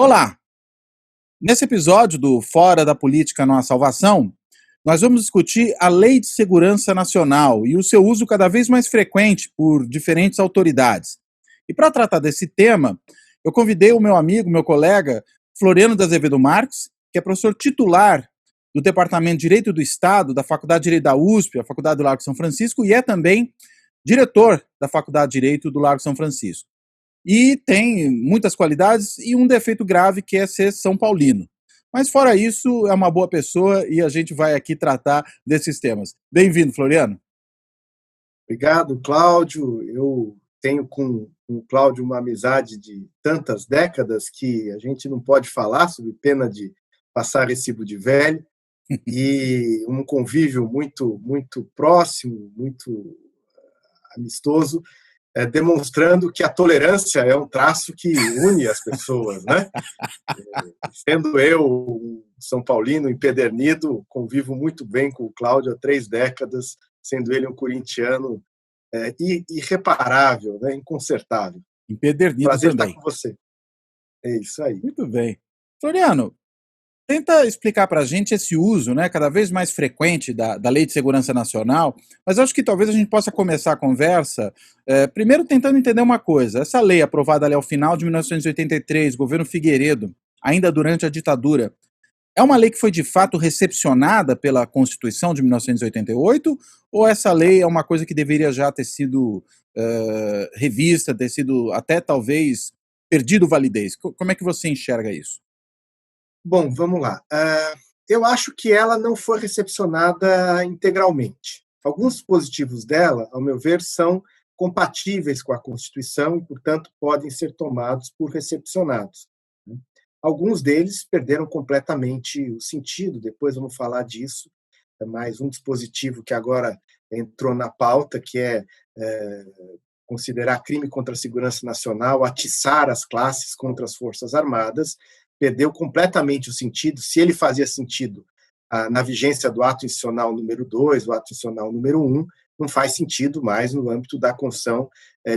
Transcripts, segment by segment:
Olá! Nesse episódio do Fora da Política Não há Salvação, nós vamos discutir a Lei de Segurança Nacional e o seu uso cada vez mais frequente por diferentes autoridades. E para tratar desse tema, eu convidei o meu amigo, meu colega, Floriano de Azevedo Marques, que é professor titular do Departamento de Direito do Estado, da Faculdade de Direito da USP, a Faculdade do Largo São Francisco, e é também diretor da Faculdade de Direito do Largo São Francisco. E tem muitas qualidades e um defeito grave, que é ser São Paulino. Mas fora isso, é uma boa pessoa e a gente vai aqui tratar desses temas. Bem-vindo, Floriano. Obrigado, Cláudio. Eu tenho com o Cláudio uma amizade de tantas décadas que a gente não pode falar, sob pena de passar recibo de velho, e um convívio muito próximo, muito amistoso, demonstrando que a tolerância é um traço que une as pessoas, né? Sendo eu um São Paulino empedernido, convivo muito bem com o Cláudio há 3 décadas, sendo ele um corintiano irreparável, né? Inconsertável. Empedernido Prazer também. estar com você. É isso aí. Muito bem. Floriano, tenta explicar para a gente esse uso, né, cada vez mais frequente da Lei de Segurança Nacional, mas acho que talvez a gente possa começar a conversa primeiro tentando entender uma coisa. Essa lei aprovada ali ao final de 1983, governo Figueiredo, ainda durante a ditadura, é uma lei que foi de fato recepcionada pela Constituição de 1988 ou essa lei é uma coisa que deveria já ter sido revista, ter sido até talvez perdido validez? Como é que você enxerga isso? Bom, vamos lá. Eu acho que ela não foi recepcionada integralmente. Alguns dispositivos dela, ao meu ver, são compatíveis com a Constituição e, portanto, podem ser tomados por recepcionados. Alguns deles perderam completamente o sentido, depois vamos falar disso. É mais um dispositivo que agora entrou na pauta, que é considerar crime contra a segurança nacional, atiçar as classes contra as Forças Armadas, perdeu completamente o sentido. Se ele fazia sentido na vigência do ato institucional número 2, o ato institucional número 1, não faz sentido mais no âmbito da Constituição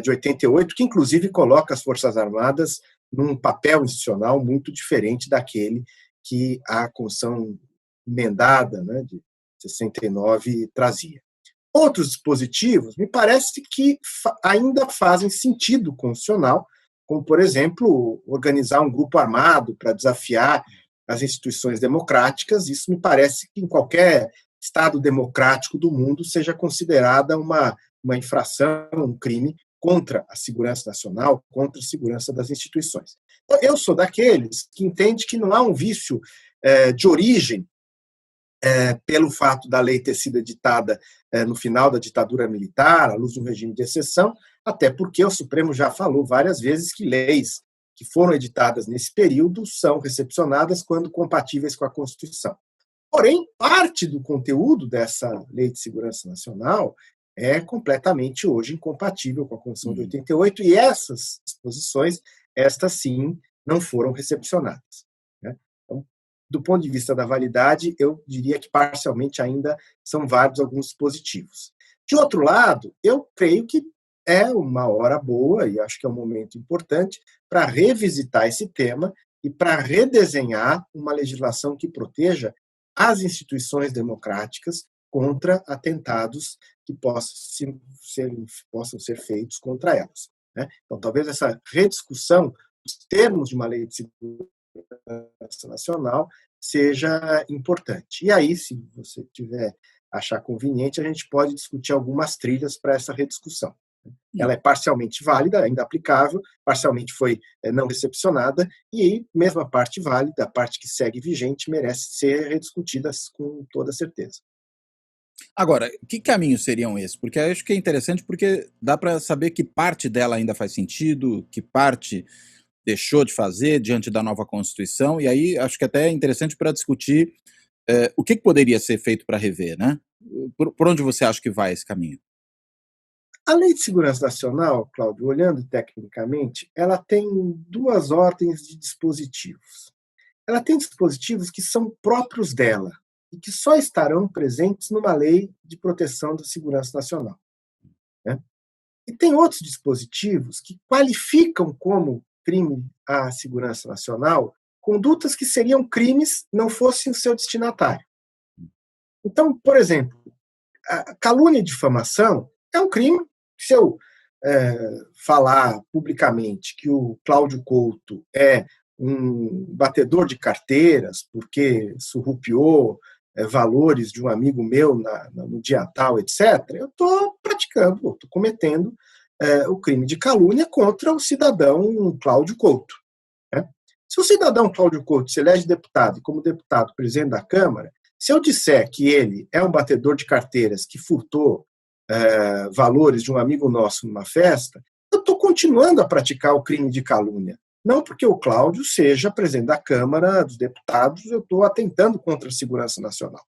de 88, que inclusive coloca as Forças Armadas num papel institucional muito diferente daquele que a Constituição emendada, né, de 69 trazia. Outros dispositivos, me parece que ainda fazem sentido constitucional, como, por exemplo, organizar um grupo armado para desafiar as instituições democráticas. Isso me parece que em qualquer Estado democrático do mundo seja considerada uma infração, um crime contra a segurança nacional, contra a segurança das instituições. Eu sou daqueles que entende que não há um vício de origem pelo fato da lei ter sido editada no final da ditadura militar, à luz de um regime de exceção, até porque o Supremo já falou várias vezes que leis que foram editadas nesse período são recepcionadas quando compatíveis com a Constituição. Porém, parte do conteúdo dessa Lei de Segurança Nacional é completamente hoje incompatível com a Constituição de 88 e essas disposições, estas sim, não foram recepcionadas. Então, do ponto de vista da validade, eu diria que parcialmente ainda são válidos alguns dispositivos. De outro lado, eu creio que é uma hora boa, e acho que é um momento importante, para revisitar esse tema e para redesenhar uma legislação que proteja as instituições democráticas contra atentados que possam ser feitos contra elas. Então, talvez essa rediscussão dos termos de uma lei de segurança nacional seja importante. E aí, se você achar conveniente, a gente pode discutir algumas trilhas para essa rediscussão. Ela é parcialmente válida, ainda aplicável, parcialmente foi não recepcionada, e aí, mesmo a parte válida, a parte que segue vigente, merece ser rediscutida com toda certeza. Agora, que caminhos seriam esses? Porque eu acho que é interessante porque dá para saber que parte dela ainda faz sentido, que parte deixou de fazer diante da nova Constituição, e aí acho que até é interessante para discutir o que poderia ser feito para rever, né? Por onde você acha que vai esse caminho? A Lei de Segurança Nacional, Cláudio, olhando tecnicamente, ela tem 2 ordens de dispositivos. Ela tem dispositivos que são próprios dela e que só estarão presentes numa lei de proteção da segurança nacional. E tem outros dispositivos que qualificam como crime à segurança nacional condutas que seriam crimes não fossem o seu destinatário. Então, por exemplo, a calúnia e difamação é um crime. Se eu falar publicamente que o Cláudio Couto é um batedor de carteiras porque surrupiou valores de um amigo meu no dia tal, etc., eu estou praticando, estou cometendo o crime de calúnia contra o cidadão Cláudio Couto. Né? Se o cidadão Cláudio Couto se elege deputado e, como deputado, presidente da Câmara, se eu disser que ele é um batedor de carteiras que furtou valores de um amigo nosso numa festa, eu estou continuando a praticar o crime de calúnia. Não porque o Cláudio seja presidente da Câmara dos Deputados, eu estou atentando contra a segurança nacional.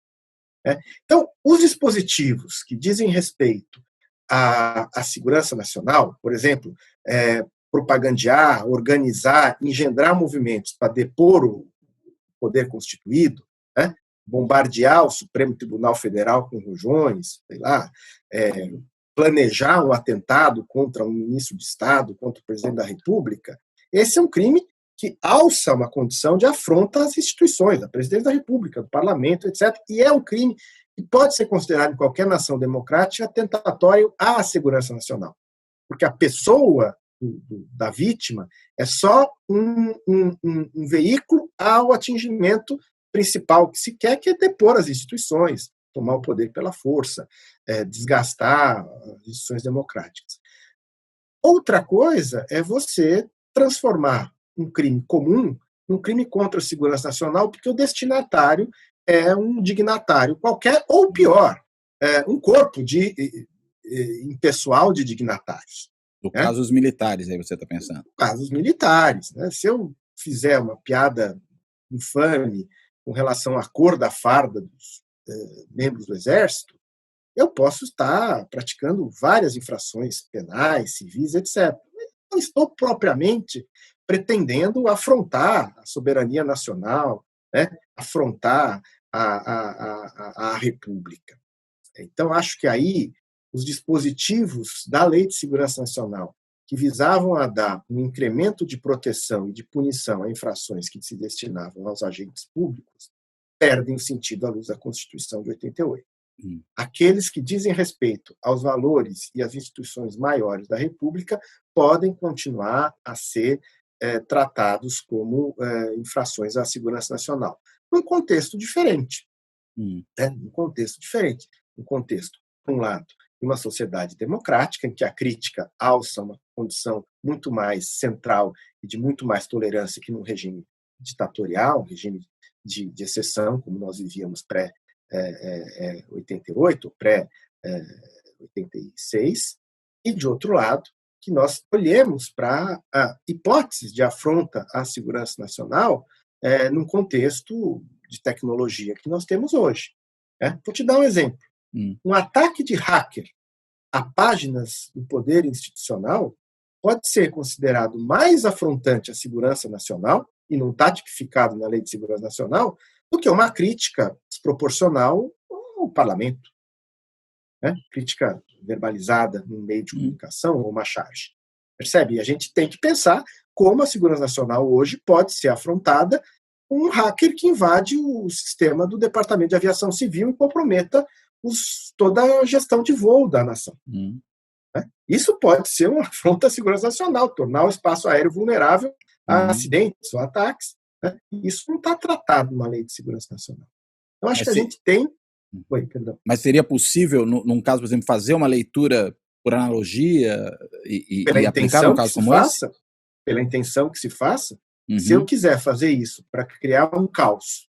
Então, os dispositivos que dizem respeito à segurança nacional, por exemplo, propagandear, organizar, engendrar movimentos para depor o poder constituído, né? Bombardear o Supremo Tribunal Federal com rojões, sei lá, planejar um atentado contra um ministro de Estado, contra o presidente da República, esse é um crime que alça uma condição de afronta às instituições, da presidência da República, do parlamento, etc. E é um crime que pode ser considerado em qualquer nação democrática atentatório à segurança nacional. Porque a pessoa da vítima é só um veículo ao atingimento principal que se quer, que é depor as instituições, tomar o poder pela força, desgastar as instituições democráticas. Outra coisa é você transformar um crime comum num crime contra a segurança nacional, porque o destinatário é um dignatário qualquer, ou pior, um corpo impessoal de dignatários. No caso, os militares, aí você está pensando. No caso, os militares. Né? Se eu fizer uma piada infame com relação à cor da farda dos membros do Exército, eu posso estar praticando várias infrações penais, civis, etc. Não estou propriamente pretendendo afrontar a soberania nacional, né? Afrontar a República. Então, acho que aí os dispositivos da Lei de Segurança Nacional que visavam a dar um incremento de proteção e de punição a infrações que se destinavam aos agentes públicos perdem o sentido à luz da Constituição de 88. Aqueles que dizem respeito aos valores e às instituições maiores da República podem continuar a ser tratados como infrações à segurança nacional, num contexto diferente. Num contexto diferente. Um contexto, por um lado, de uma sociedade democrática, em que a crítica alça uma condição muito mais central e de muito mais tolerância que num regime ditatorial, um regime de exceção, como nós vivíamos pré-88, pré-86, e, de outro lado, que nós olhemos para hipóteses de afronta à segurança nacional num contexto de tecnologia que nós temos hoje. Vou te dar um exemplo. Um ataque de hacker a páginas do poder institucional pode ser considerado mais afrontante à segurança nacional, e não está tipificado na Lei de Segurança Nacional, do que uma crítica desproporcional ao parlamento. Crítica verbalizada num meio de comunicação ou uma charge. Percebe? E a gente tem que pensar como a segurança nacional hoje pode ser afrontada com um hacker que invade o sistema do Departamento de Aviação Civil e comprometa toda a gestão de voo da nação. Isso pode ser uma afronta à segurança nacional, tornar o espaço aéreo vulnerável a acidentes ou ataques. Isso não está tratado na Lei de Segurança Nacional. Então, acho que a gente tem... Oi, perdão. Mas seria possível, num caso, por exemplo, fazer uma leitura por analogia e aplicar num caso como esse? Pela intenção que se faça, se eu quiser fazer isso para criar um caos,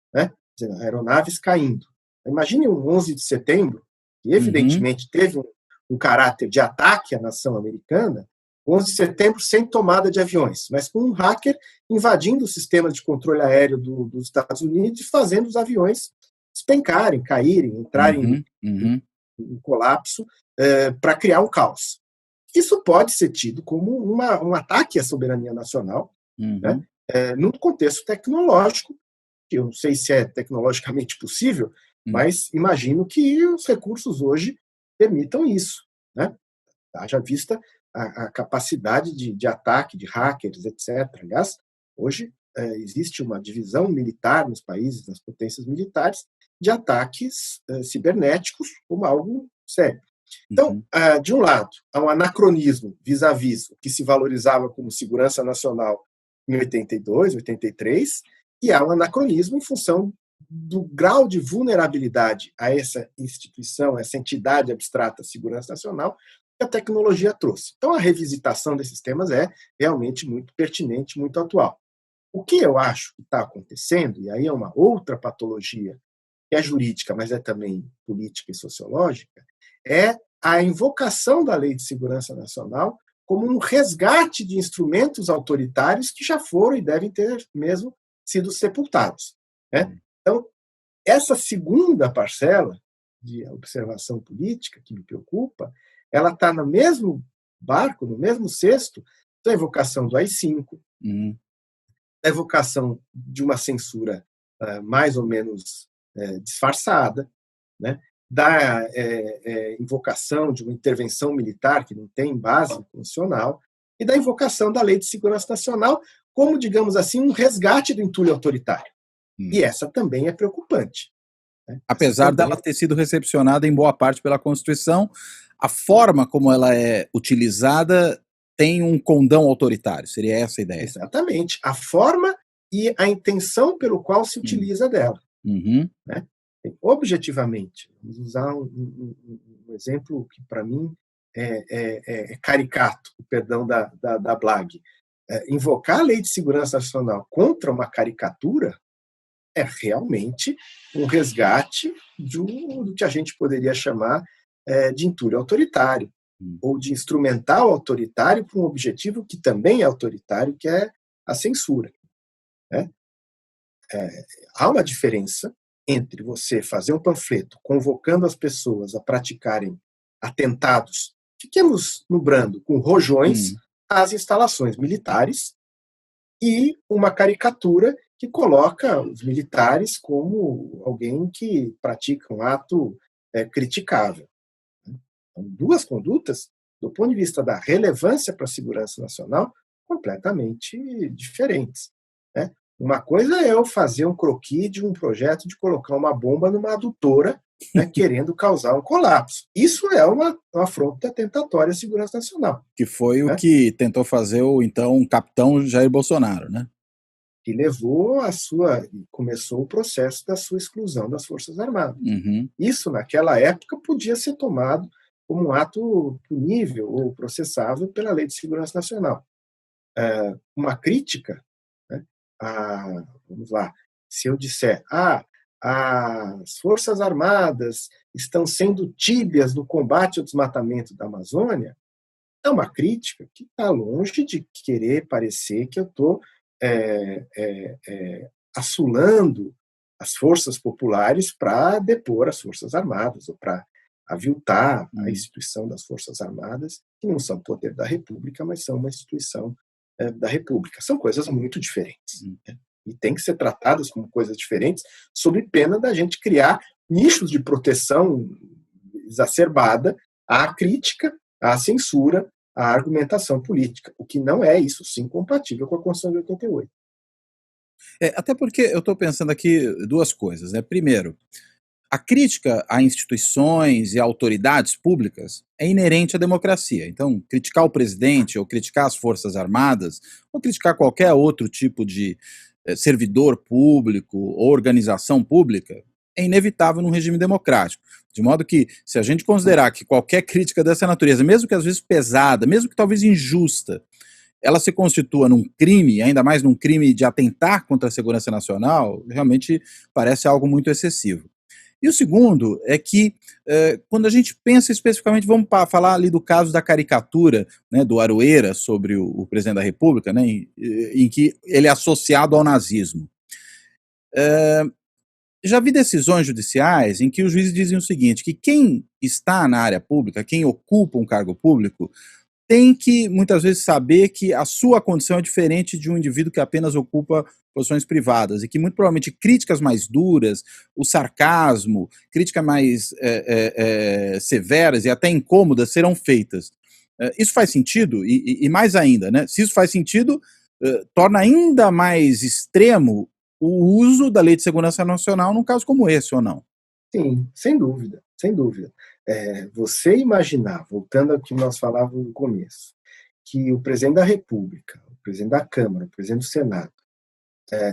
aeronaves caindo. Imagine um 11 de setembro, que evidentemente teve um caráter de ataque à nação americana, 11 de setembro sem tomada de aviões, mas com um hacker invadindo o sistema de controle aéreo dos Estados Unidos e fazendo os aviões despencarem, caírem, entrarem em colapso para criar um caos. Isso pode ser tido como um ataque à soberania nacional, num contexto tecnológico, que eu não sei se é tecnologicamente possível, mas imagino que os recursos hoje permitam isso. Haja vista a capacidade de ataque de hackers, etc. Aliás, hoje existe uma divisão militar nos países, nas potências militares, de ataques cibernéticos como algo sério. Então, de um lado, há um anacronismo vis-à-vis o que se valorizava como segurança nacional em 82, 83, e há um anacronismo em função do grau de vulnerabilidade a essa instituição, essa entidade abstrata segurança nacional, que a tecnologia trouxe. Então, a revisitação desses temas é realmente muito pertinente, muito atual. O que eu acho que está acontecendo, e aí é uma outra patologia, que é jurídica, mas é também política e sociológica, é a invocação da Lei de Segurança Nacional como um resgate de instrumentos autoritários que já foram e devem ter mesmo sido sepultados. Né? Então, essa segunda parcela de observação política, que me preocupa, ela está no mesmo barco, no mesmo cesto, da evocação do AI-5, da evocação de uma censura mais ou menos disfarçada, né? Da invocação de uma intervenção militar que não tem base constitucional e da invocação da Lei de Segurança Nacional como, digamos assim, um resgate do entulho autoritário. E essa também é preocupante. Né? Apesar dela ter sido recepcionada em boa parte pela Constituição, a forma como ela é utilizada tem um condão autoritário, seria essa a ideia? Exatamente. A forma e a intenção pelo qual se utiliza dela. Né? Objetivamente, vamos usar um exemplo que, para mim, é caricato, o perdão da Blag. Invocar a Lei de Segurança Nacional contra uma caricatura é realmente um resgate do que a gente poderia chamar de entulho autoritário, ou de instrumental autoritário para um objetivo que também é autoritário, que é a censura. Né? Há uma diferença entre você fazer um panfleto convocando as pessoas a praticarem atentados, fiquemos no brando, com rojões às instalações militares, e uma caricatura que coloca os militares como alguém que pratica um ato criticável. Então, duas condutas, do ponto de vista da relevância para a segurança nacional, completamente diferentes. Né? Uma coisa é eu fazer um croquis de um projeto de colocar uma bomba numa adutora, né, querendo causar um colapso. Isso é uma afronta atentatória à segurança nacional. Que foi o que tentou fazer o então capitão Jair Bolsonaro, né? Que levou começou o processo da sua exclusão das Forças Armadas. Isso, naquela época, podia ser tomado como um ato punível ou processável pela Lei de Segurança Nacional. Uma crítica, né, vamos lá, se eu disser, as Forças Armadas estão sendo tíbias no combate ao desmatamento da Amazônia, é uma crítica que está longe de querer parecer que eu estou assulando as forças populares para depor as Forças Armadas ou para aviltar a instituição das Forças Armadas, que não são poder da República, mas são uma instituição da República. São coisas muito diferentes. Né? E tem que ser tratadas como coisas diferentes, sob pena da gente criar nichos de proteção exacerbada à crítica, à censura, à argumentação política, o que não é, isso sim, compatível com a Constituição de 88. Até porque eu estou pensando aqui duas coisas. Né? Primeiro, a crítica a instituições e a autoridades públicas é inerente à democracia. Então, criticar o presidente, ou criticar as Forças Armadas, ou criticar qualquer outro tipo de servidor público ou organização pública é inevitável num regime democrático. De modo que, se a gente considerar que qualquer crítica dessa natureza, mesmo que às vezes pesada, mesmo que talvez injusta, ela se constitua num crime, ainda mais num crime de atentar contra a segurança nacional, realmente parece algo muito excessivo. E o segundo é que, quando a gente pensa especificamente, vamos falar ali do caso da caricatura, né, do Aroeira sobre o presidente da República, né, em que ele é associado ao nazismo. Já vi decisões judiciais em que os juízes dizem o seguinte, que quem está na área pública, quem ocupa um cargo público, tem que, muitas vezes, saber que a sua condição é diferente de um indivíduo que apenas ocupa posições privadas, e que, muito provavelmente, críticas mais duras, o sarcasmo, críticas mais severas e até incômodas serão feitas. Isso faz sentido? E mais ainda, né? Se isso faz sentido, torna ainda mais extremo o uso da Lei de Segurança Nacional num caso como esse, ou não? Sim, sem dúvida, sem dúvida. Você imaginar, voltando ao que nós falávamos no começo, que o presidente da República, o presidente da Câmara, o presidente do Senado,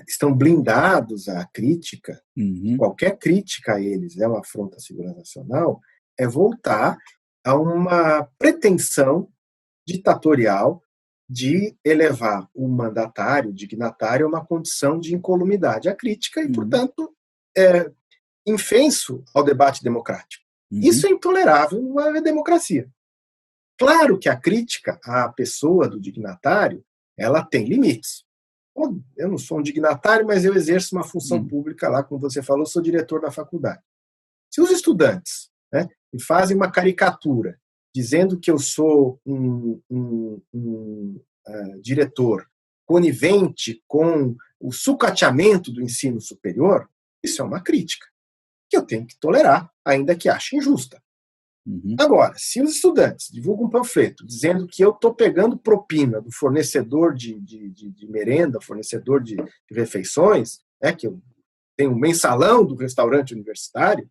estão blindados à crítica, que Uhum. qualquer crítica a eles é uma afronta à segurança nacional, é voltar a uma pretensão ditatorial de elevar o mandatário, o dignatário, a uma condição de incolumidade à crítica e, Uhum. portanto, infenso ao debate democrático. Uhum. Isso é intolerável numa democracia. Claro que a crítica à pessoa do dignatário, ela tem limites. Eu não sou um dignatário, mas eu exerço uma função Uhum. pública lá, como você falou, sou diretor da faculdade. Se os estudantes, né, me fazem uma caricatura dizendo que eu sou diretor conivente com o sucateamento do ensino superior, isso é uma crítica que eu tenho que tolerar, ainda que ache injusta. Uhum. Agora, se os estudantes divulgam um panfleto dizendo que eu estou pegando propina do fornecedor de merenda, fornecedor de refeições, que eu tenho um mensalão do restaurante universitário,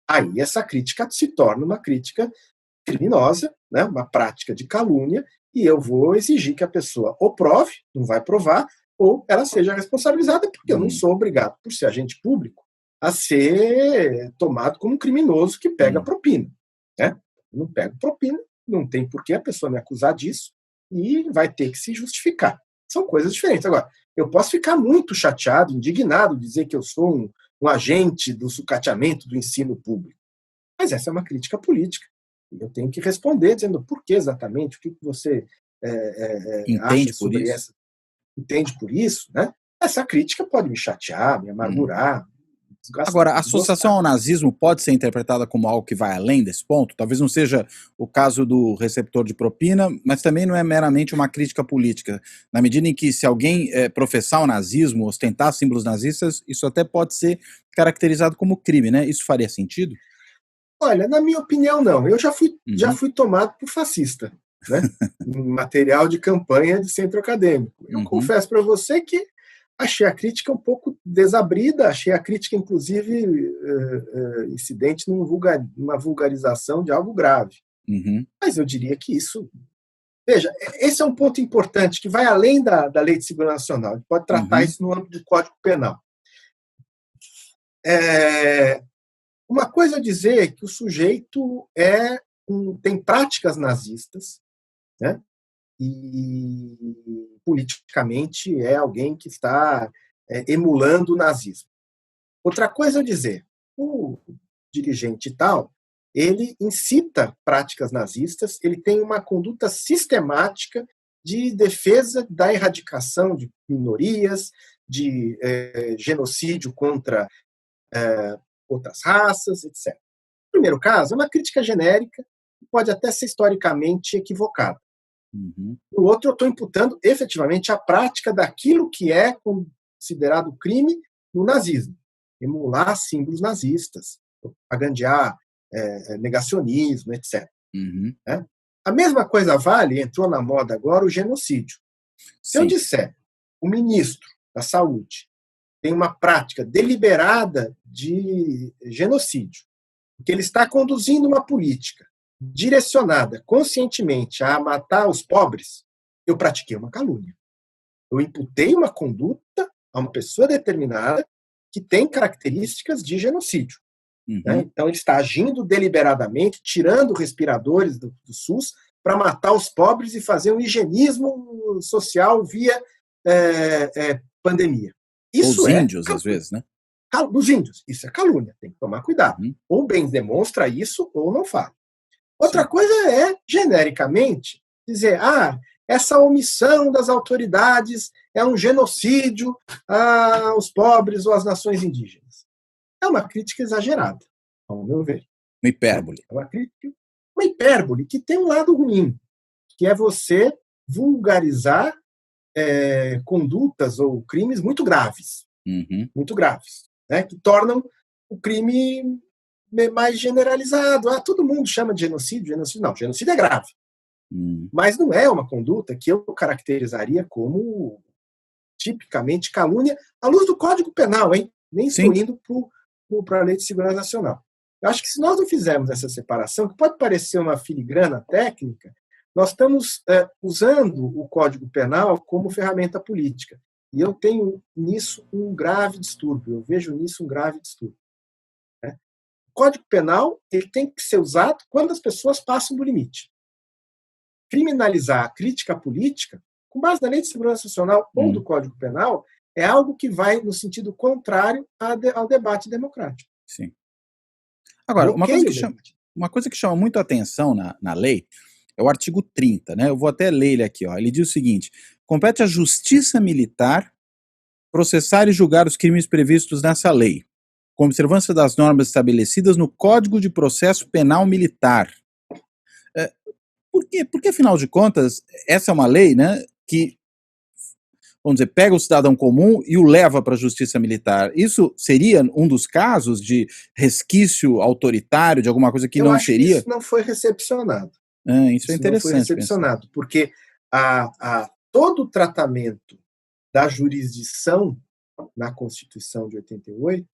aí essa crítica se torna uma crítica criminosa, né, uma prática de calúnia, e eu vou exigir que a pessoa ou prove, não vai provar, ou ela seja responsabilizada, porque eu não Uhum. sou obrigado, por ser agente público, a ser tomado como um criminoso que pega Uhum. propina. Né? Eu não pego propina, não tem por que a pessoa me acusar disso, e vai ter que se justificar. São coisas diferentes. Agora, eu posso ficar muito chateado, indignado, dizer que eu sou um agente do sucateamento do ensino público. Mas essa é uma crítica política. Eu tenho que responder dizendo por que exatamente, o que você acha Entende por sobre isso? essa, entende por isso, né? Essa crítica pode me chatear, me Uhum. amargurar, Agora, a associação desgostar. ao nazismo pode ser interpretada como algo que vai além desse ponto? Talvez não seja o caso do receptor de propina, mas também não é meramente uma crítica política. Na medida em que, se alguém professar o nazismo, ostentar símbolos nazistas, isso até pode ser caracterizado como crime, né? Isso faria sentido? Olha, na minha opinião, não. Eu já Uhum. fui tomado por fascista, né? Em material de campanha de centro acadêmico. Eu Uhum. confesso para você que achei a crítica um pouco desabrida, achei a crítica, inclusive, incidente numa vulgarização de algo grave. Uhum. Mas eu diria que isso. Veja, esse é um ponto importante que vai além da Lei de Segurança Nacional. A gente pode tratar Uhum. isso no âmbito do Código Penal. É, uma coisa é dizer que o sujeito tem práticas nazistas, né? E politicamente é alguém que está emulando o nazismo. Outra coisa é dizer, o dirigente tal, ele incita práticas nazistas, ele tem uma conduta sistemática de defesa da erradicação de minorias, de genocídio contra outras raças, etc. No primeiro caso, é uma crítica genérica, que pode até ser historicamente equivocada. Uhum. No outro, eu estou imputando efetivamente a prática daquilo que é considerado crime no nazismo. Emular símbolos nazistas, propagandear negacionismo, etc. Uhum. Né? A mesma coisa vale, entrou na moda agora, o genocídio. Se eu Sim. disser o ministro da Saúde tem uma prática deliberada de genocídio, que ele está conduzindo uma política direcionada conscientemente a matar os pobres, eu pratiquei uma calúnia. Eu imputei uma conduta a uma pessoa determinada que tem características de genocídio. Né? Uhum. Então, ele está agindo deliberadamente, tirando respiradores do SUS para matar os pobres e fazer um higienismo social via pandemia. Ou os Isso é índios, às calúnia. vezes, né? Dos índios. Isso é calúnia, tem que tomar cuidado. Uhum. Ou bem demonstra isso, ou não fala. Outra Sim. coisa é, genericamente, dizer, essa omissão das autoridades é um genocídio aos pobres ou às nações indígenas. É uma crítica exagerada, ao meu ver. Uma Né? hipérbole. É uma crítica, uma hipérbole que tem um lado ruim, que é você vulgarizar condutas ou crimes Uhum. muito graves, né? Que tornam o crime mais generalizado. Todo mundo chama de genocídio, genocídio. Não, genocídio é grave, Uhum. mas não é uma conduta que eu caracterizaria como tipicamente calúnia, à luz do Código Penal, hein? Nem estou Sim. indo para a Lei de Segurança Nacional. Eu acho que se nós não fizermos essa separação, que pode parecer uma filigrana técnica, nós estamos usando o Código Penal como ferramenta política. E eu tenho nisso um grave distúrbio, eu vejo nisso um grave distúrbio. Né? O Código Penal ele tem que ser usado quando as pessoas passam do limite. Criminalizar a crítica política, com base na Lei de Segurança Nacional ou do Código Penal, é algo que vai no sentido contrário ao debate democrático. Sim. Agora, uma coisa que chama muito a atenção na lei é o artigo 30, né? Eu vou até ler ele aqui, ó. Ele diz o seguinte: compete à Justiça Militar processar e julgar os crimes previstos nessa lei, com observância das normas estabelecidas no Código de Processo Penal Militar. Por quê? Porque, afinal de contas, essa é uma lei, né, que, vamos dizer, pega o cidadão comum e o leva para a justiça militar. Isso seria um dos casos de resquício autoritário, de alguma coisa que não seria? Que isso não foi recepcionado. Isso é interessante. Não foi recepcionado, porque todo o tratamento da jurisdição na Constituição de 88,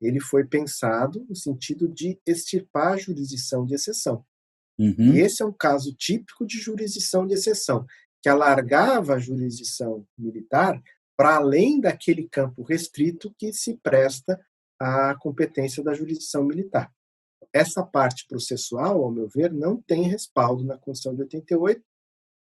ele foi pensado no sentido de extirpar a jurisdição de exceção. E esse é um caso típico de jurisdição de exceção, que alargava a jurisdição militar para além daquele campo restrito que se presta à competência da jurisdição militar. Essa parte processual, ao meu ver, não tem respaldo na Constituição de 88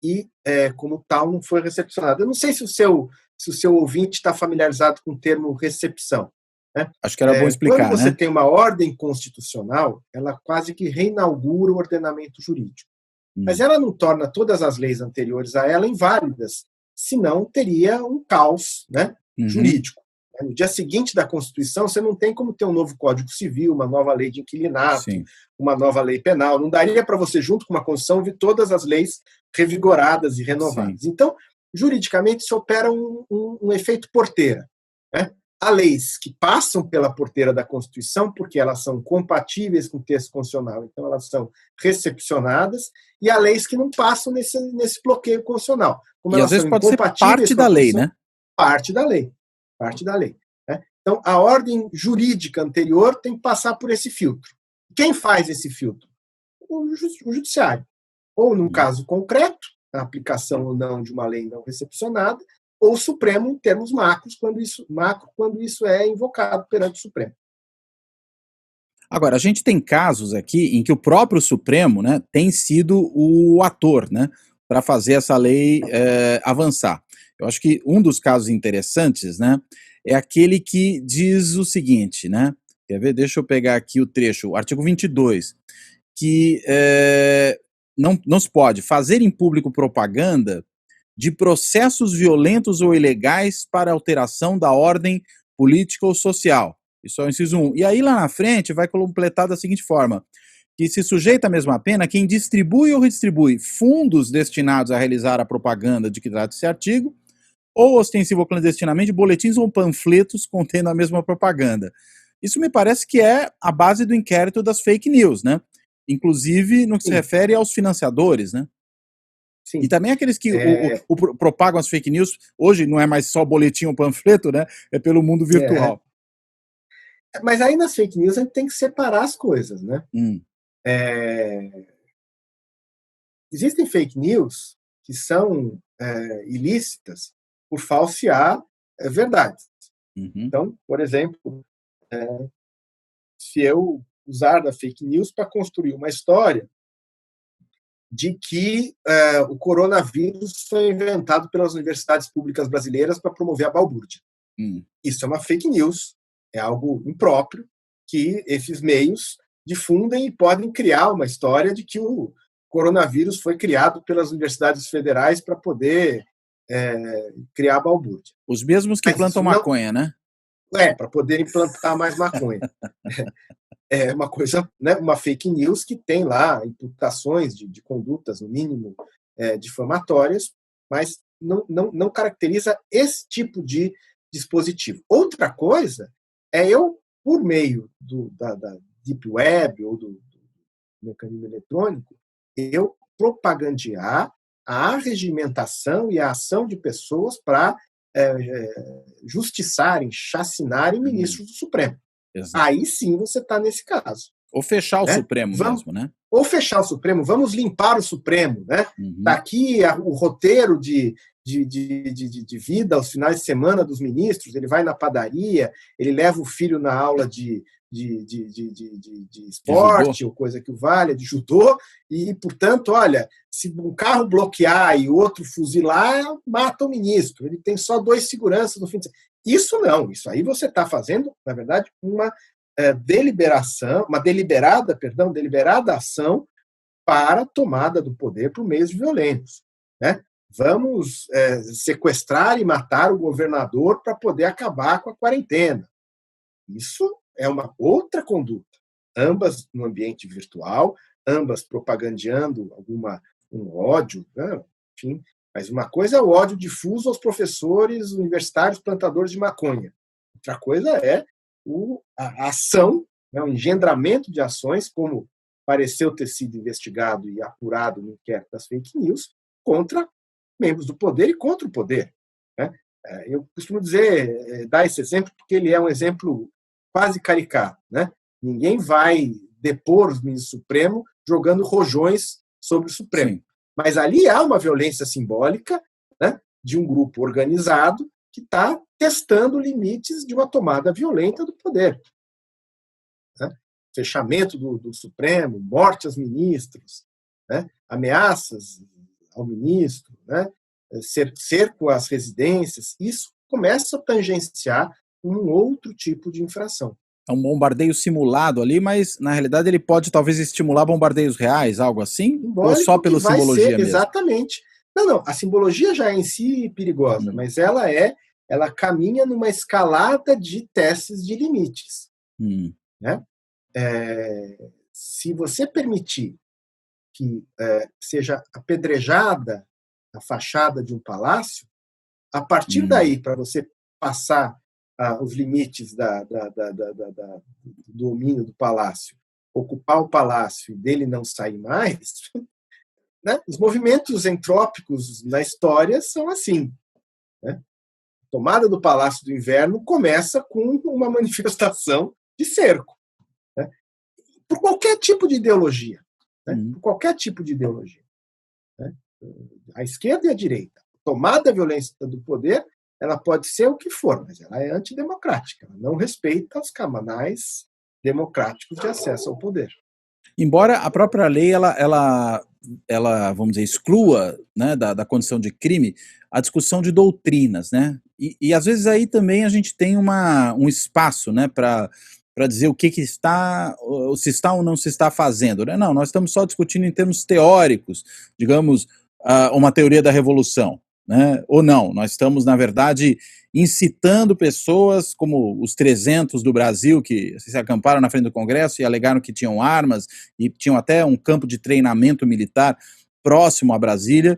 e, como tal, não foi recepcionada. Eu não sei se o seu ouvinte está familiarizado com o termo recepção. Né? Acho que era bom explicar, quando você né? tem uma ordem constitucional, ela quase que reinaugura o ordenamento jurídico. Mas ela não torna todas as leis anteriores a ela inválidas, senão teria um caos, né, jurídico. No dia seguinte da Constituição, você não tem como ter um novo Código Civil, uma nova lei de inquilinato, sim, uma nova lei penal. Não daria para você, junto com uma Constituição, ver todas as leis revigoradas e renovadas. Sim. Então, juridicamente, isso opera um efeito porteira. Né? Há leis que passam pela porteira da Constituição porque elas são compatíveis com o texto constitucional, então elas são recepcionadas, e há leis que não passam nesse bloqueio constitucional. Como e elas às vezes são pode ser parte da lei, né? Parte da lei. Parte da lei. Né? Então, a ordem jurídica anterior tem que passar por esse filtro. Quem faz esse filtro? O judiciário. Ou, num caso concreto, a aplicação ou não de uma lei não recepcionada, ou o Supremo em termos macros, quando isso é invocado perante o Supremo. Agora, a gente tem casos aqui em que o próprio Supremo, né, tem sido o ator, né, para fazer essa lei avançar. Eu acho que um dos casos interessantes, né, é aquele que diz o seguinte, né, quer ver? Deixa eu pegar aqui o trecho, o artigo 22, que não se pode fazer em público propaganda de processos violentos ou ilegais para alteração da ordem política ou social. Isso é o inciso 1. E aí lá na frente vai completar da seguinte forma: que se sujeita à mesma pena quem distribui ou redistribui fundos destinados a realizar a propaganda de que trata esse artigo, ou ostensivo ou clandestinamente boletins ou panfletos contendo a mesma propaganda. Isso me parece que é a base do inquérito das fake news, né? Inclusive no que se refere aos financiadores, né? Sim. E também aqueles que propagam as fake news, hoje não é mais só boletim ou panfleto, né? É pelo mundo virtual. Mas aí nas fake news a gente tem que separar as coisas, né? Existem fake news que são ilícitas por falsear verdades. Então, por exemplo, se eu usar da fake news para construir uma história de que o coronavírus foi inventado pelas universidades públicas brasileiras para promover a balbúrdia. Isso é uma fake news, é algo impróprio que esses meios difundem e podem criar uma história de que o coronavírus foi criado pelas universidades federais para poder criar a balbúrdia. Os mesmos que plantam maconha, né? Para poder implantar mais maconha. É uma coisa, né, uma fake news que tem lá imputações de condutas, no mínimo, difamatórias, mas não caracteriza esse tipo de dispositivo. Outra coisa é eu, por meio da Deep Web ou do mecanismo eletrônico, eu propagandear a arregimentação e a ação de pessoas para justiçarem, chacinarem ministros do Supremo. Exato. Aí sim você está nesse caso. Ou fechar o né? Supremo mesmo, né? Ou fechar o Supremo, vamos limpar o Supremo, né? Tá aqui o roteiro de vida aos finais de semana dos ministros, ele vai na padaria, ele leva o filho na aula de esporte, ou coisa que o valha, de judô, e, portanto, olha, se um carro bloquear e outro fuzilar, mata o ministro. Ele tem só 2 seguranças no fim de semana. Isso não, isso aí você está fazendo, na verdade, uma deliberada ação para a tomada do poder por meios violentos. Né? Vamos sequestrar e matar o governador para poder acabar com a quarentena. Isso é uma outra conduta, ambas no ambiente virtual, ambas propagandeando um ódio, né? Enfim, mas uma coisa é o ódio difuso aos professores universitários plantadores de maconha, outra coisa é a ação, né? O engendramento de ações, como pareceu ter sido investigado e apurado no inquérito das fake news, contra membros do poder e contra o poder. Né? Eu costumo dar esse exemplo porque ele é um exemplo quase caricato. Né? Ninguém vai depor os ministros do Supremo jogando rojões sobre o Supremo. Sim. Mas ali há uma violência simbólica, né, de um grupo organizado que está testando limites de uma tomada violenta do poder. Né? Fechamento do Supremo, morte aos ministros, né? Ameaças ao ministro, né? Cerco às residências, isso começa a tangenciar um outro tipo de infração. É um bombardeio simulado ali, mas na realidade ele pode talvez estimular bombardeios reais, algo assim? Simbólico, ou só pela simbologia mesmo? Exatamente. Não, a simbologia já é em si perigosa, mas ela caminha numa escalada de testes de limites. Né? Se você permitir que seja apedrejada a fachada de um palácio, a partir daí, para você passar os limites do domínio do palácio, ocupar o palácio e dele não sair mais, né? Os movimentos entrópicos na história são assim. Né? A tomada do Palácio do Inverno começa com uma manifestação de cerco. Né? Por qualquer tipo de ideologia. Né? Por qualquer tipo de ideologia. Né? A esquerda e a direita. A tomada da violência do poder, ela pode ser o que for, mas ela é antidemocrática. Ela não respeita os canais democráticos de acesso ao poder. Embora a própria lei ela vamos dizer, exclua, né, da condição de crime a discussão de doutrinas, né? E às vezes aí também a gente tem um espaço, né, para dizer o que está, ou se está ou não se está fazendo. Né? Não, nós estamos só discutindo em termos teóricos, digamos, uma teoria da revolução. Né? Ou não, nós estamos, na verdade, incitando pessoas como os 300 do Brasil que se acamparam na frente do Congresso e alegaram que tinham armas e tinham até um campo de treinamento militar próximo a Brasília.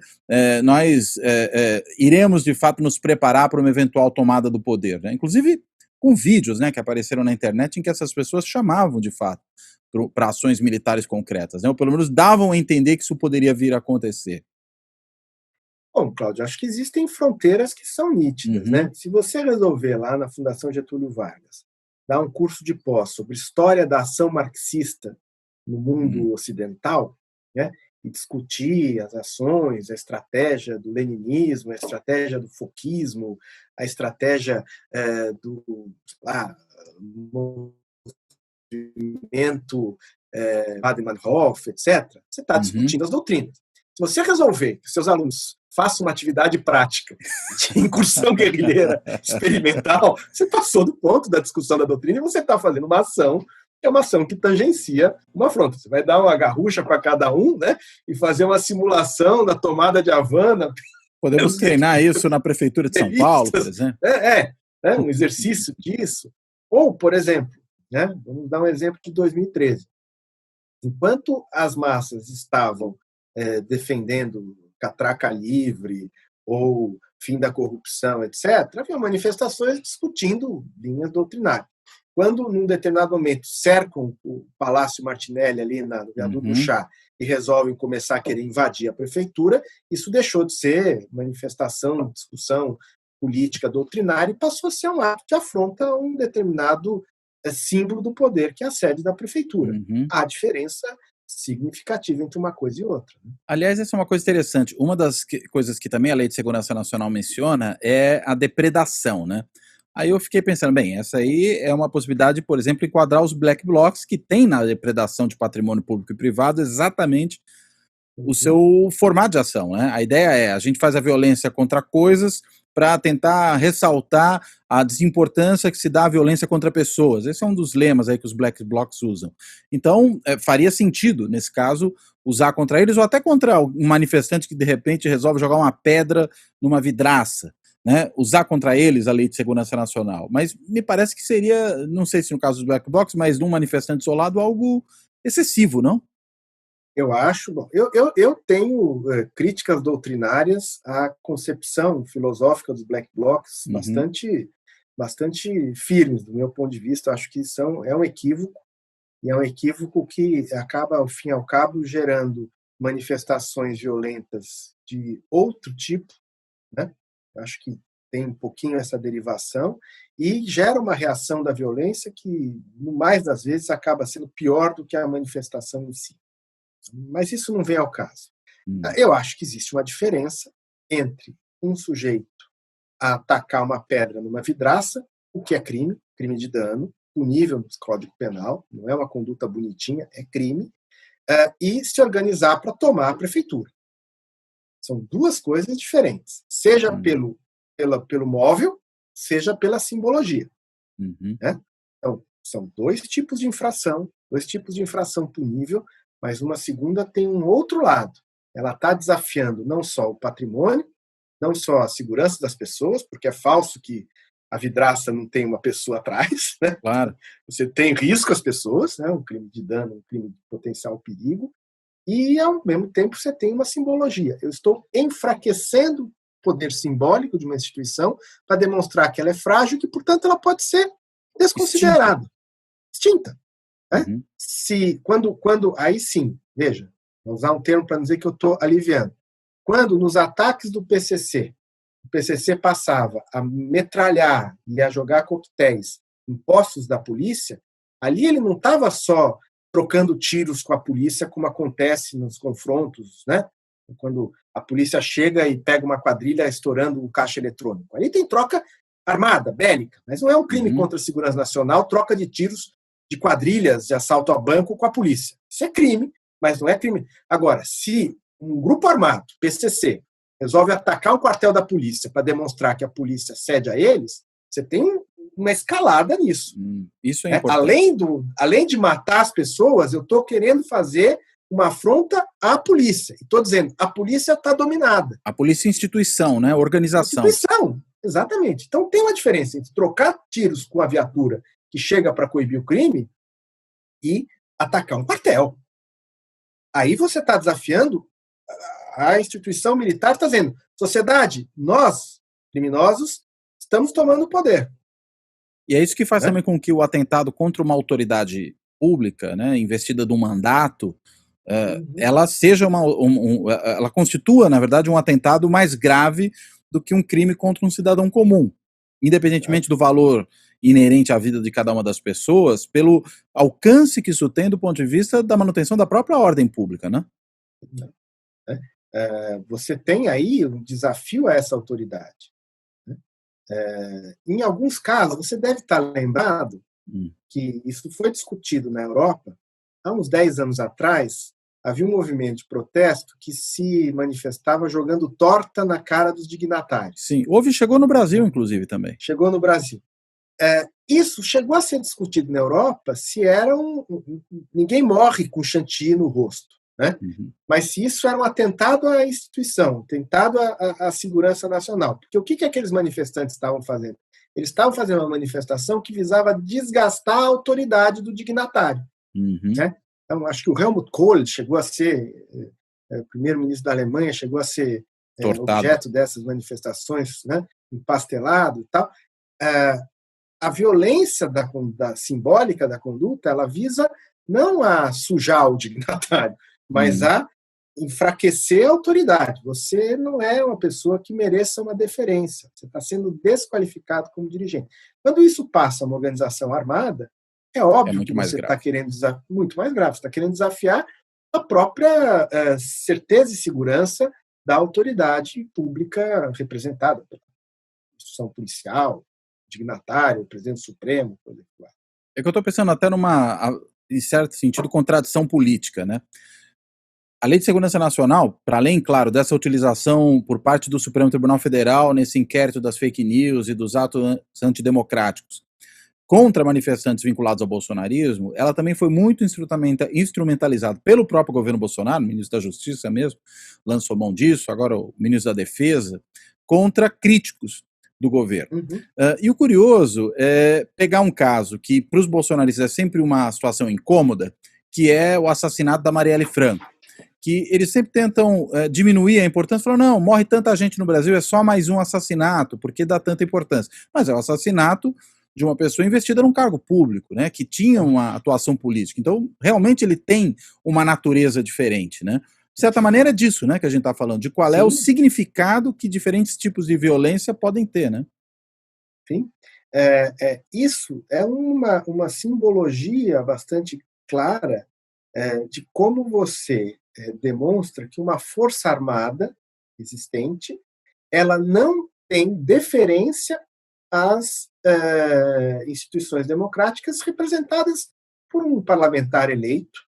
Nós iremos, de fato, nos preparar para uma eventual tomada do poder. Né? Inclusive com vídeos, né, que apareceram na internet em que essas pessoas chamavam, de fato, para ações militares concretas. Né? Ou pelo menos davam a entender que isso poderia vir a acontecer. Bom, Cláudio, acho que existem fronteiras que são nítidas. Né? Se você resolver lá na Fundação Getúlio Vargas dar um curso de pós sobre história da ação marxista no mundo ocidental, né, e discutir as ações, a estratégia do leninismo, a estratégia do foquismo, a estratégia do movimento Baden-Meinhof, etc., você está discutindo as doutrinas. Se você resolver que seus alunos façam uma atividade prática de incursão guerrilheira experimental, você passou do ponto da discussão da doutrina e você está fazendo uma ação, que é uma ação que tangencia uma afronta. Você vai dar uma garrucha para cada um, né, e fazer uma simulação da tomada de Havana. Podemos treinar isso na Prefeitura de São Paulo, por exemplo. Um exercício disso. Ou, por exemplo, né, vamos dar um exemplo de 2013. Enquanto as massas estavam defendendo catraca livre ou fim da corrupção, etc., havia manifestações discutindo linhas doutrinárias. Quando, num determinado momento, cercam o Palácio Martinelli ali no Viaduto do Chá e resolvem começar a querer invadir a prefeitura, isso deixou de ser manifestação, discussão política doutrinária e passou a ser um ato de afronta a um determinado símbolo do poder, que é a sede da prefeitura. Uhum. Há diferença significativa entre uma coisa e outra. Aliás, essa é uma coisa interessante. Uma das coisas que também a Lei de Segurança Nacional menciona é a depredação, né? Aí eu fiquei pensando, bem, essa aí é uma possibilidade, por exemplo, enquadrar os black blocs que tem na depredação de patrimônio público e privado exatamente o seu formato de ação, né? A ideia é, a gente faz a violência contra coisas para tentar ressaltar a desimportância que se dá à violência contra pessoas. Esse é um dos lemas aí que os black blocs usam. Então, faria sentido, nesse caso, usar contra eles ou até contra um manifestante que, de repente, resolve jogar uma pedra numa vidraça, né? Usar contra eles a Lei de Segurança Nacional. Mas me parece que seria, não sei se no caso dos black blocs, mas num manifestante isolado, algo excessivo, não? Eu acho, bom, eu tenho críticas doutrinárias à concepção filosófica dos black blocs bastante firmes, do meu ponto de vista. Acho que é um equívoco, e é um equívoco que acaba, ao fim e ao cabo, gerando manifestações violentas de outro tipo, né? Acho que tem um pouquinho essa derivação, e gera uma reação da violência que, no mais das vezes, acaba sendo pior do que a manifestação em si. Mas isso não vem ao caso. Eu acho que existe uma diferença entre um sujeito a atacar uma pedra numa vidraça, o que é crime de dano, punível no Código Penal, não é uma conduta bonitinha, é crime, e se organizar para tomar a prefeitura. São duas coisas diferentes, seja pelo móvel, seja pela simbologia. Né? Então, são dois tipos de infração punível, mas uma segunda tem um outro lado. Ela está desafiando não só o patrimônio, não só a segurança das pessoas, porque é falso que a vidraça não tem uma pessoa atrás, né? Claro. Você tem risco às pessoas, né? Um crime de dano, um crime de potencial perigo, e ao mesmo tempo você tem uma simbologia. Eu estou enfraquecendo o poder simbólico de uma instituição para demonstrar que ela é frágil e que, portanto, ela pode ser desconsiderada, extinta. Né? Aí sim, veja, vou usar um termo para dizer que eu estou aliviando. Quando nos ataques do PCC, o PCC passava a metralhar e a jogar coquetéis em postos da polícia, ali ele não estava só trocando tiros com a polícia, como acontece nos confrontos, né? Quando a polícia chega e pega uma quadrilha estourando o caixa eletrônico. Ali tem troca armada, bélica, mas não é um crime contra a segurança nacional, troca de tiros de quadrilhas de assalto a banco com a polícia. Isso é crime, mas não é crime. Agora, se um grupo armado, PCC, resolve atacar um quartel da polícia para demonstrar que a polícia cede a eles, você tem uma escalada nisso. Isso é importante. Além de matar as pessoas, eu estou querendo fazer uma afronta à polícia. Estou dizendo, a polícia está dominada. A polícia é instituição, né? Organização. Instituição, exatamente. Então tem uma diferença entre trocar tiros com a viatura que chega para coibir o crime e atacar um quartel. Aí você está desafiando a instituição militar, está dizendo, sociedade, nós, criminosos, estamos tomando o poder. E é isso que faz também com que o atentado contra uma autoridade pública, né, investida de um mandato, ela seja ela constitua, na verdade, um atentado mais grave do que um crime contra um cidadão comum, independentemente do valor inerente à vida de cada uma das pessoas, pelo alcance que isso tem do ponto de vista da manutenção da própria ordem pública, né? Você tem aí um desafio a essa autoridade. Em alguns casos, você deve estar lembrado que isso foi discutido na Europa há uns 10 anos atrás. Havia um movimento de protesto que se manifestava jogando torta na cara dos dignatários. Sim, chegou no Brasil, inclusive, também. Chegou no Brasil. Isso chegou a ser discutido na Europa se era ninguém morre com chantilly no rosto, né? Mas se isso era um atentado à instituição, atentado à segurança nacional. Porque o que aqueles manifestantes estavam fazendo? Eles estavam fazendo uma manifestação que visava desgastar a autoridade do dignatário. Né? Então, acho que o Helmut Kohl chegou a ser, primeiro-ministro da Alemanha, chegou a ser objeto dessas manifestações, né? Empastelado e tal. A violência da simbólica da conduta, ela visa não a sujar o dignatário, mas a enfraquecer a autoridade. Você não é uma pessoa que mereça uma deferência. Você está sendo desqualificado como dirigente. Quando isso passa a uma organização armada, é É óbvio muito que mais você está grave. querendo muito mais grave. Você está querendo desafiar a própria certeza e segurança da autoridade pública representada pela instituição policial, dignatário, presidente supremo, por exemplo. É que eu estou pensando até em certo sentido, contradição política, né? A Lei de Segurança Nacional, para além, claro, dessa utilização por parte do Supremo Tribunal Federal nesse inquérito das fake news e dos atos antidemocráticos contra manifestantes vinculados ao bolsonarismo, ela também foi muito instrumentalizada pelo próprio governo Bolsonaro, o ministro da Justiça mesmo, lançou mão disso, agora o ministro da Defesa, contra críticos do governo. Uhum. E o curioso é pegar um caso que para os bolsonaristas é sempre uma situação incômoda, que é o assassinato da Marielle Franco, que eles sempre tentam diminuir a importância, falando, não, morre tanta gente no Brasil, é só mais um assassinato, porque dá tanta importância. Mas é o assassinato de uma pessoa investida num cargo público, né, que tinha uma atuação política. Então, realmente ele tem uma natureza diferente, né? De certa maneira é disso, né, que a gente está falando, de qual é o significado que diferentes tipos de violência podem ter, né? Sim. Isso é uma simbologia bastante clara de como você demonstra que uma força armada existente, ela não tem deferência às instituições democráticas representadas por um parlamentar eleito,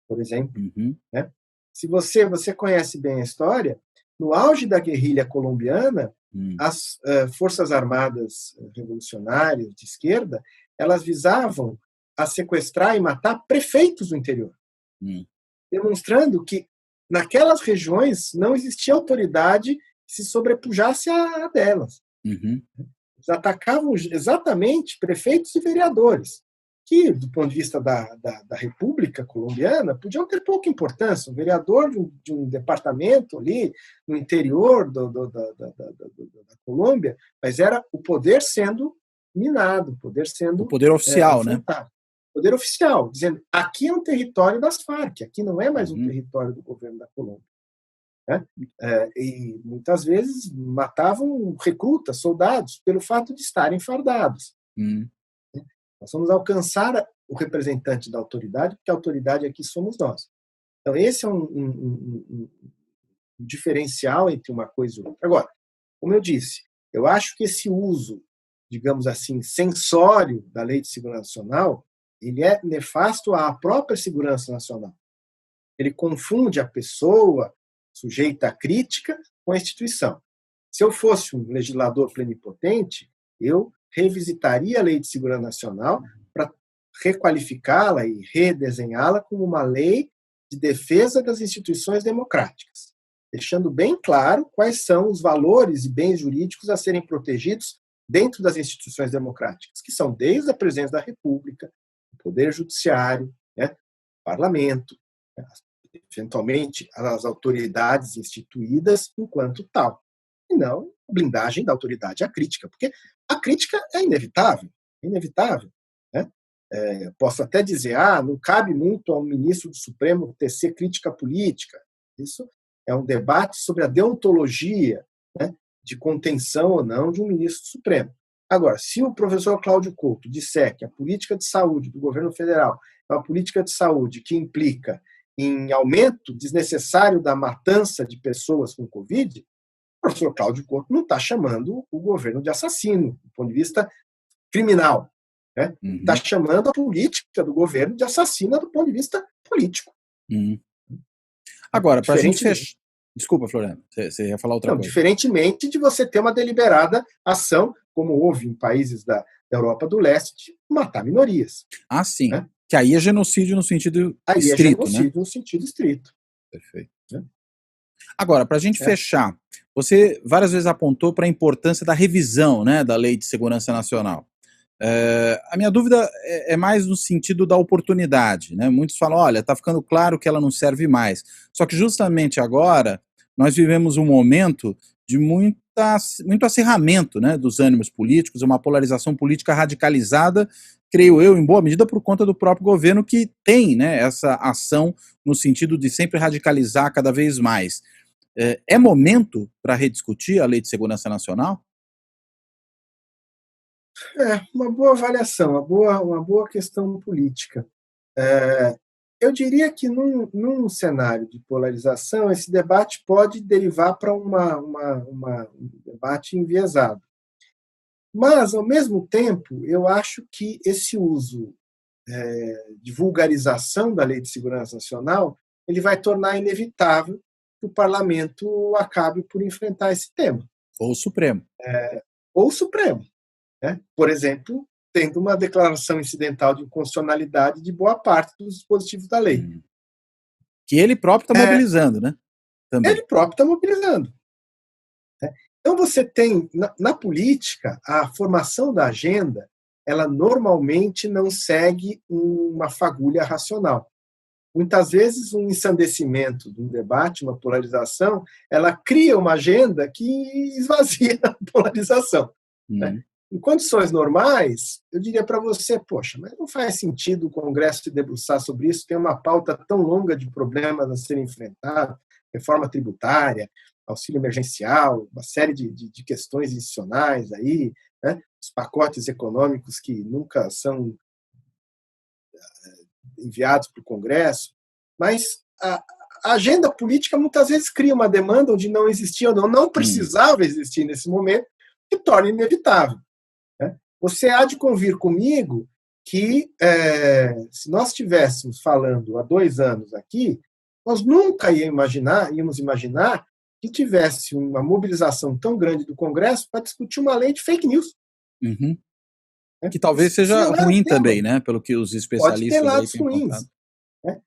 por exemplo. Uhum. Né? Se você conhece bem a história, no auge da guerrilha colombiana, as forças armadas revolucionárias de esquerda, elas visavam a sequestrar e matar prefeitos do interior, demonstrando que naquelas regiões não existia autoridade que se sobrepujasse a delas. Uhum. Eles atacavam exatamente prefeitos e vereadores, que, do ponto de vista da República Colombiana, podiam ter pouca importância. Um vereador de um departamento ali no interior da Colômbia, mas era o poder sendo minado, o poder sendo o poder oficial, né? Poder oficial, dizendo, aqui é um território das Farc, aqui não é mais um território do governo da Colômbia. Né? E muitas vezes matavam recrutas, soldados, pelo fato de estarem fardados. Nós vamos alcançar o representante da autoridade, porque a autoridade aqui somos nós. Então, esse é um diferencial entre uma coisa e outra. Agora, como eu disse, eu acho que esse uso, digamos assim, censório da Lei de Segurança Nacional, ele é nefasto à própria segurança nacional. Ele confunde a pessoa sujeita à crítica com a instituição. Se eu fosse um legislador plenipotente, eu revisitaria a Lei de Segurança Nacional para requalificá-la e redesenhá-la como uma lei de defesa das instituições democráticas, deixando bem claro quais são os valores e bens jurídicos a serem protegidos dentro das instituições democráticas, que são desde a presidência da República, o Poder Judiciário, né, o Parlamento, eventualmente as autoridades instituídas enquanto tal, e não a blindagem da autoridade à crítica, porque a crítica é inevitável, né? Posso até dizer, não cabe muito ao ministro do Supremo tecer crítica política. Isso é um debate sobre a deontologia, né, de contenção ou não de um ministro do Supremo. Agora, se o professor Cláudio Couto disser que a política de saúde do governo federal é uma política de saúde que implica em aumento desnecessário da matança de pessoas com Covid, o professor Cláudio Couto não está chamando o governo de assassino, do ponto de vista criminal. Está chamando a política do governo de assassina do ponto de vista político. Agora, para a gente fechar... Desculpa, Floriano, você ia falar outra coisa. Diferentemente de você ter uma deliberada ação, como houve em países da Europa do Leste, de matar minorias. Sim. Né? Que aí é genocídio no sentido estrito, é genocídio, né? No sentido estrito. Perfeito. Agora, para a gente fechar, você várias vezes apontou para a importância da revisão, né, da Lei de Segurança Nacional. A minha dúvida é mais no sentido da oportunidade, né? Muitos falam, olha, está ficando claro que ela não serve mais. Só que justamente agora nós vivemos um momento de muito acirramento, né, dos ânimos políticos, uma polarização política radicalizada, creio eu, em boa medida por conta do próprio governo que tem, né, essa ação no sentido de sempre radicalizar cada vez mais. É momento para rediscutir a Lei de Segurança Nacional? Uma boa avaliação, uma boa questão política. Eu diria que num cenário de polarização, esse debate pode derivar para um debate enviesado. Mas, ao mesmo tempo, eu acho que esse uso de vulgarização da Lei de Segurança Nacional ele vai tornar inevitável que o parlamento acabe por enfrentar esse tema. Ou o Supremo. Ou o Supremo. Né? Por exemplo, tendo uma declaração incidental de inconstitucionalidade de boa parte dos dispositivos da lei. Que ele próprio está mobilizando, né? Também. Ele próprio está mobilizando. Né? Então, você tem, na política, a formação da agenda, ela normalmente não segue uma fagulha racional. Muitas vezes, um ensandecimento de um debate, uma polarização, ela cria uma agenda que esvazia a polarização. Né? Em condições normais, eu diria para você, poxa, mas não faz sentido o Congresso se debruçar sobre isso, tem uma pauta tão longa de problemas a serem enfrentados, reforma tributária, auxílio emergencial, uma série de questões institucionais aí, né? Os pacotes econômicos que nunca são enviados para o Congresso, mas a agenda política muitas vezes cria uma demanda onde não existia ou não precisava existir nesse momento, que torna inevitável. Você há de convir comigo que, se nós estivéssemos falando há 2 anos aqui, nós nunca íamos imaginar que tivesse uma mobilização tão grande do Congresso para discutir uma lei de fake news. Que talvez seja ruim também, né? Pelo que os especialistas pode ter lados aí têm ruins.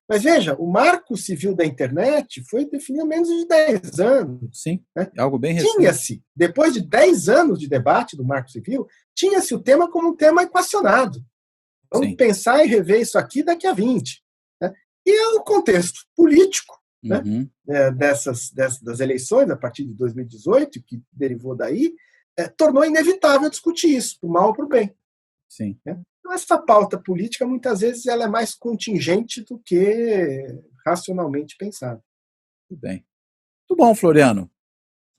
Mas veja, o Marco Civil da Internet foi definido há menos de 10 anos. Sim, é algo bem recente. Tinha-se, depois de 10 anos de debate do Marco Civil, tinha-se o tema como um tema equacionado. Vamos pensar e rever isso aqui daqui a 20. Né? E é o contexto político das eleições, a partir de 2018, que derivou daí, tornou inevitável discutir isso, para o mal ou para o bem. Sim. Então, essa pauta política, muitas vezes, ela é mais contingente do que racionalmente pensada. Muito bem. Muito bom, Floriano.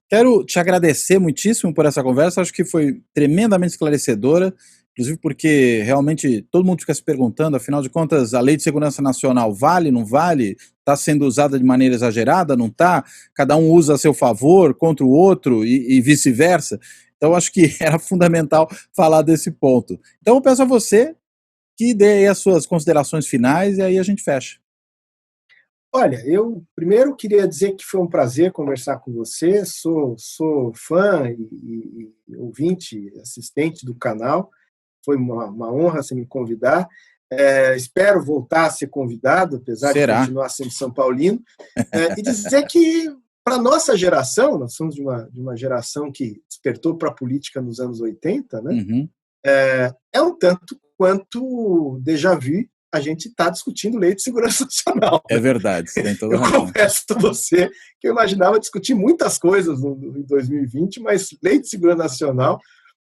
Quero te agradecer muitíssimo por essa conversa, acho que foi tremendamente esclarecedora, inclusive porque realmente todo mundo fica se perguntando, afinal de contas, a Lei de Segurança Nacional vale, não vale? Está sendo usada de maneira exagerada, não está? Cada um usa a seu favor, contra o outro e vice-versa. Então, acho que era fundamental falar desse ponto. Então, eu peço a você que dê aí as suas considerações finais e aí a gente fecha. Olha, eu primeiro queria dizer que foi um prazer conversar com você, sou fã e ouvinte, assistente do canal, foi uma honra você me convidar, espero voltar a ser convidado, apesar de continuar sendo São Paulino, e dizer que para a nossa geração, nós somos de uma geração que despertou para a política nos anos 80, né? É um tanto quanto déjà vu a gente está discutindo Lei de Segurança Nacional. É verdade, tem toda razão. Eu confesso a você que eu imaginava discutir muitas coisas em 2020, mas Lei de Segurança Nacional,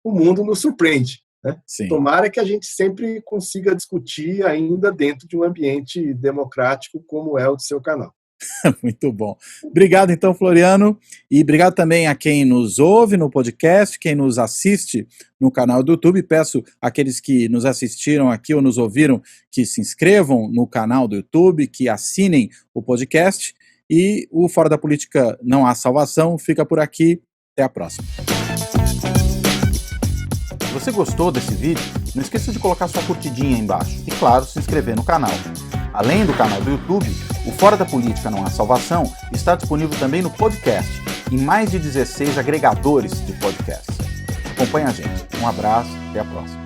o mundo nos surpreende. Né? Tomara que a gente sempre consiga discutir ainda dentro de um ambiente democrático como é o do seu canal. Muito bom. Obrigado, então, Floriano, e obrigado também a quem nos ouve no podcast, quem nos assiste no canal do YouTube. Peço àqueles que nos assistiram aqui ou nos ouviram que se inscrevam no canal do YouTube, que assinem o podcast, e o Fora da Política Não Há Salvação fica por aqui. Até a próxima. Se você gostou desse vídeo, não esqueça de colocar sua curtidinha aí embaixo e, claro, se inscrever no canal. Além do canal do YouTube, o Fora da Política Não Há Salvação está disponível também no podcast, em mais de 16 agregadores de podcasts. Acompanhe a gente. Um abraço, até a próxima.